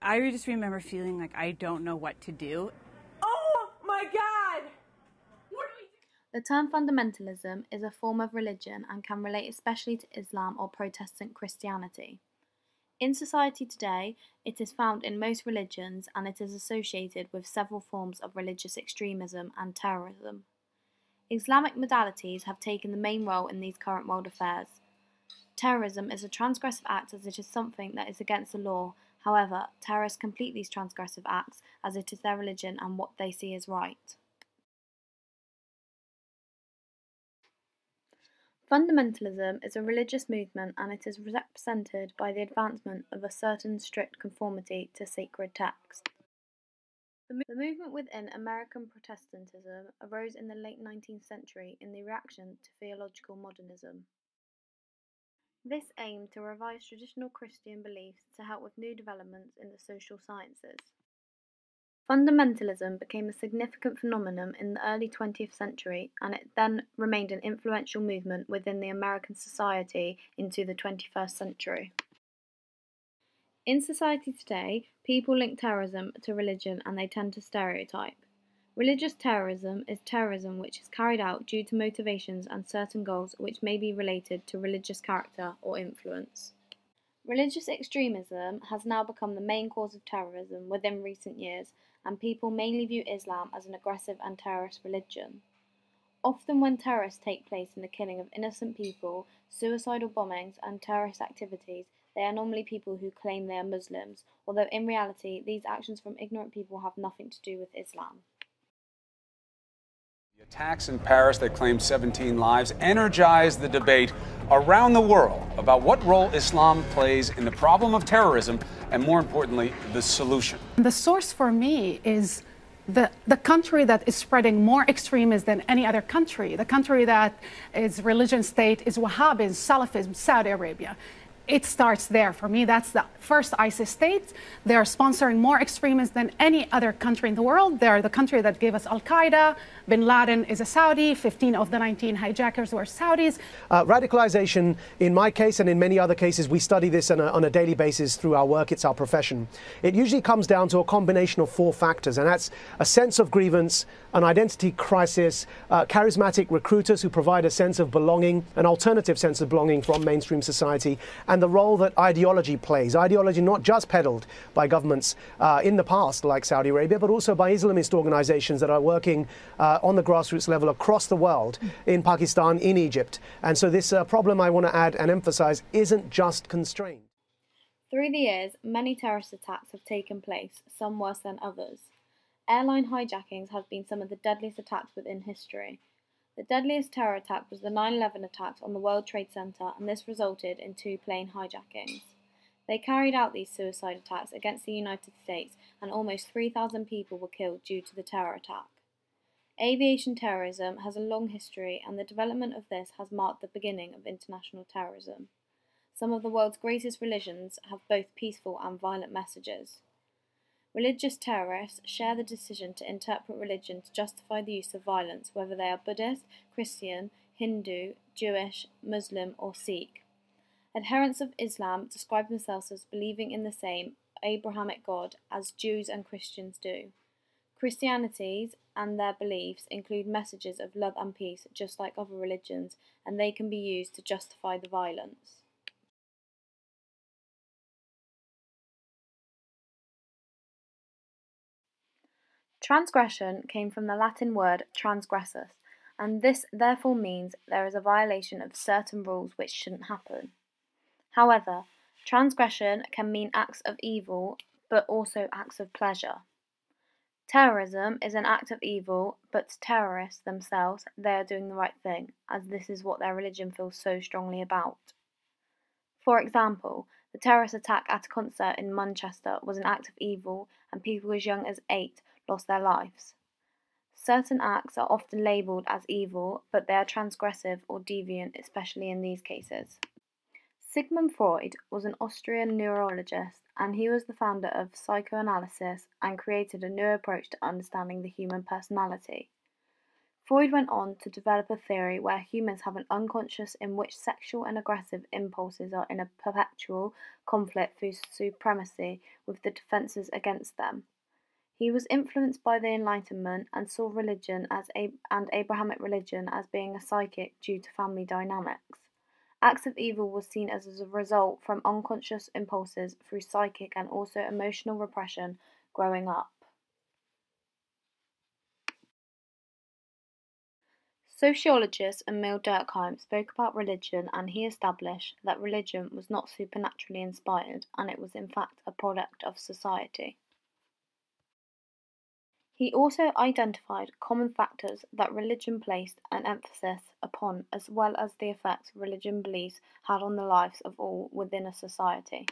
I just remember feeling like I don't know what to do. Oh my God! What do we do? The term fundamentalism is a form of religion and can relate especially to Islam or Protestant Christianity. In society today, it is found in most religions and it is associated with several forms of religious extremism and terrorism. Islamic modalities have taken the main role in these current world affairs. Terrorism is a transgressive act as it is something that is against the law. However, terrorists complete these transgressive acts as it is their religion and what they see as right. Fundamentalism is a religious movement and it is represented by the advancement of a certain strict conformity to sacred text. The movement within American Protestantism arose in the late 19th century in the reaction to theological modernism. This aimed to revise traditional Christian beliefs to help with new developments in the social sciences. Fundamentalism became a significant phenomenon in the early 20th century and it then remained an influential movement within the American society into the 21st century. In society today, people link terrorism to religion and they tend to stereotype. Religious terrorism is terrorism which is carried out due to motivations and certain goals which may be related to religious character or influence. Religious extremism has now become the main cause of terrorism within recent years, and people mainly view Islam as an aggressive and terrorist religion. Often when terrorists take place in the killing of innocent people, suicidal bombings and terrorist activities, they are normally people who claim they are Muslims, although in reality these actions from ignorant people have nothing to do with Islam. The attacks in Paris that claimed 17 lives energized the debate around the world about what role Islam plays in the problem of terrorism and, more importantly, the solution. The source for me is the country that is spreading more extremism than any other country. The country that is religion state is Wahhabism, Salafism, Saudi Arabia. It starts there. For me, that's the first ISIS state. They are sponsoring more extremists than any other country in the world. They're the country that gave us Al-Qaeda. Bin Laden is a Saudi. 15 of the 19 hijackers were Saudis. Radicalization, in my case and in many other cases, we study this on a daily basis through our work. It's our profession. It usually comes down to a combination of four factors, and that's a sense of grievance, an identity crisis, charismatic recruiters who provide a sense of belonging, an alternative sense of belonging from mainstream society, and the role that ideology plays. Ideology not just peddled by governments in the past, like Saudi Arabia, but also by Islamist organizations that are working on the grassroots level across the world, in Pakistan, in Egypt. And so this problem, I want to add and emphasize, isn't just constrained. Through the years, many terrorist attacks have taken place, some worse than others. Airline hijackings have been some of the deadliest attacks within history. The deadliest terror attack was the 9/11 attacks on the World Trade Center, and this resulted in 2 plane hijackings. They carried out these suicide attacks against the United States, and almost 3,000 people were killed due to the terror attack. Aviation terrorism has a long history, and the development of this has marked the beginning of international terrorism. Some of the world's greatest religions have both peaceful and violent messages. Religious terrorists share the decision to interpret religion to justify the use of violence, whether they are Buddhist, Christian, Hindu, Jewish, Muslim, or Sikh. Adherents of Islam describe themselves as believing in the same Abrahamic God as Jews and Christians do. Christianities and their beliefs include messages of love and peace, just like other religions, and they can be used to justify the violence. Transgression came from the Latin word transgressus, and this therefore means there is a violation of certain rules which shouldn't happen. However, transgression can mean acts of evil, but also acts of pleasure. Terrorism is an act of evil, but to terrorists themselves, they are doing the right thing, as this is what their religion feels so strongly about. For example, the terrorist attack at a concert in Manchester was an act of evil, and people as young as 8 lost their lives. Certain acts are often labelled as evil, but they are transgressive or deviant, especially in these cases. Sigmund Freud was an Austrian neurologist, and he was the founder of psychoanalysis and created a new approach to understanding the human personality. Freud went on to develop a theory where humans have an unconscious in which sexual and aggressive impulses are in a perpetual conflict for supremacy with the defences against them. He was influenced by the Enlightenment and saw religion and Abrahamic religion as being a psychic due to family dynamics. Acts of evil was seen as a result from unconscious impulses through psychic and also emotional repression growing up. Sociologist Emil Durkheim spoke about religion, and he established that religion was not supernaturally inspired and it was in fact a product of society. He also identified common factors that religion placed an emphasis upon, as well as the effects religion beliefs had on the lives of all within a society.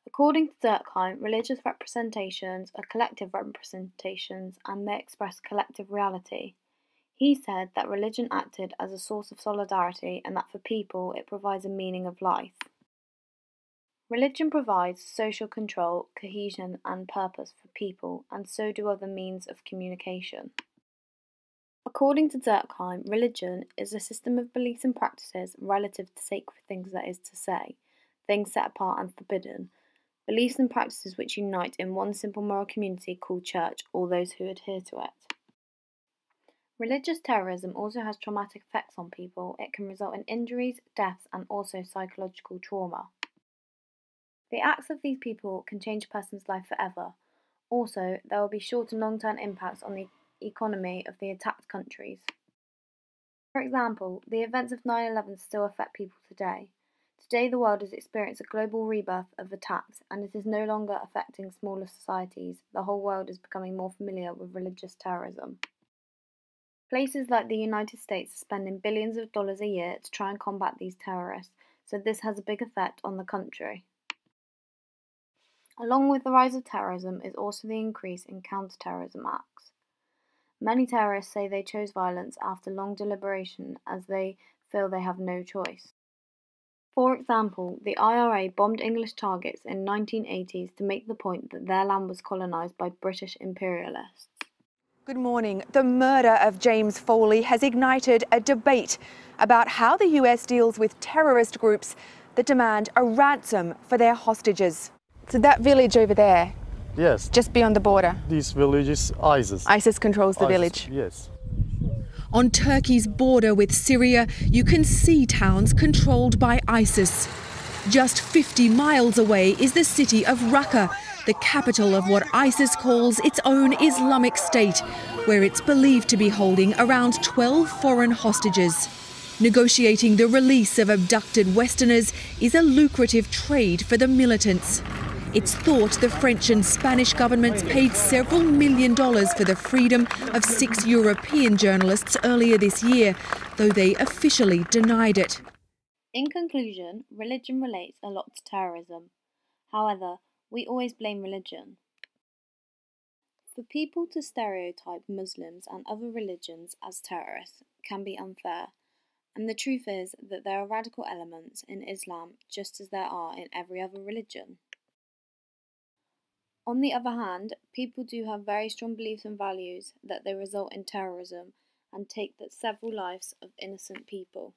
According to Durkheim, religious representations are collective representations and they express collective reality. He said that religion acted as a source of solidarity and that for people it provides a meaning of life. Religion provides social control, cohesion and purpose for people, and so do other means of communication. According to Durkheim, religion is a system of beliefs and practices relative to sacred things, that is to say, things set apart and forbidden, beliefs and practices which unite in one simple moral community called church, or those who adhere to it. Religious terrorism also has traumatic effects on people. It can result in injuries, deaths, and also psychological trauma. The acts of these people can change a person's life forever. Also, there will be short and long-term impacts on the economy of the attacked countries. For example, the events of 9/11 still affect people today. Today the world has experienced a global rebirth of attacks, and it is no longer affecting smaller societies. The whole world is becoming more familiar with religious terrorism. Places like the United States are spending billions of dollars a year to try and combat these terrorists, so this has a big effect on the country. Along with the rise of terrorism is also the increase in counter-terrorism acts. Many terrorists say they chose violence after long deliberation as they feel they have no choice. For example, the IRA bombed English targets in the 1980s to make the point that their land was colonised by British imperialists. Good morning. The murder of James Foley has ignited a debate about how the US deals with terrorist groups that demand a ransom for their hostages. So that village over there, yes, just beyond the border, this village is ISIS. ISIS controls the village. Yes. On Turkey's border with Syria, you can see towns controlled by ISIS. Just 50 miles away is the city of Raqqa, the capital of what ISIS calls its own Islamic State, where it's believed to be holding around 12 foreign hostages. Negotiating the release of abducted Westerners is a lucrative trade for the militants. It's thought the French and Spanish governments paid several $1 million for the freedom of 6 European journalists earlier this year, though they officially denied it. In conclusion, religion relates a lot to terrorism. However, we always blame religion. For people to stereotype Muslims and other religions as terrorists can be unfair, and the truth is that there are radical elements in Islam just as there are in every other religion. On the other hand, people do have very strong beliefs and values that they result in terrorism and take that several lives of innocent people.